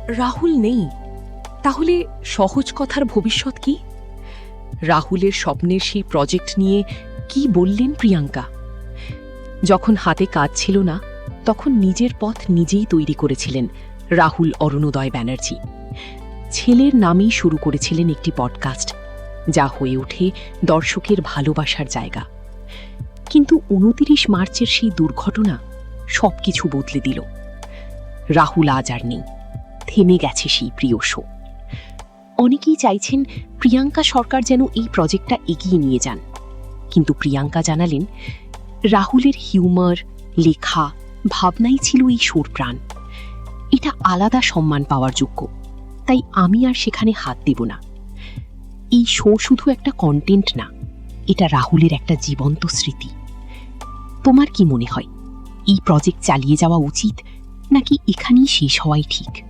রাহুল নেই, তাহলে সহজ কথার ভবিষ্যৎ কি? রাহুলের স্বপ্নের সেই প্রজেক্ট নিয়ে কি বললেন প্রিয়াঙ্কা? যখন হাতে কাজ ছিল না, তখন নিজের পথ নিজেই তৈরি করেছিলেন রাহুল অরুণোদয় ব্যানার্জি। ছেলের নামেই শুরু করেছিলেন একটি পডকাস্ট, যা হয়ে ওঠে দর্শকের ভালোবাসার জায়গা। কিন্তু ২৯ মার্চের সেই দুর্ঘটনা সবকিছু বদলে দিল। রাহুল আজ আর নেই, থেমে গেছে সেই প্রিয় শো। অনেকেই চাইছেন প্রিয়াঙ্কা সরকার যেন এই প্রজেক্টটা এগিয়ে নিয়ে যান, কিন্তু প্রিয়াঙ্কা জানালেন রাহুলের হিউমার, লেখা, ভাবনাই ছিল এই শোর প্রাণ। এটা আলাদা সম্মান পাওয়ার যোগ্য, তাই আমি আর সেখানে হাত দেব না। এই শো শুধু একটা কন্টেন্ট না, এটা রাহুলের একটা জীবন্ত স্মৃতি। তোমার কি মনে হয়, এই প্রজেক্ট চালিয়ে যাওয়া উচিত নাকি এখানেই শেষ হওয়াই ঠিক?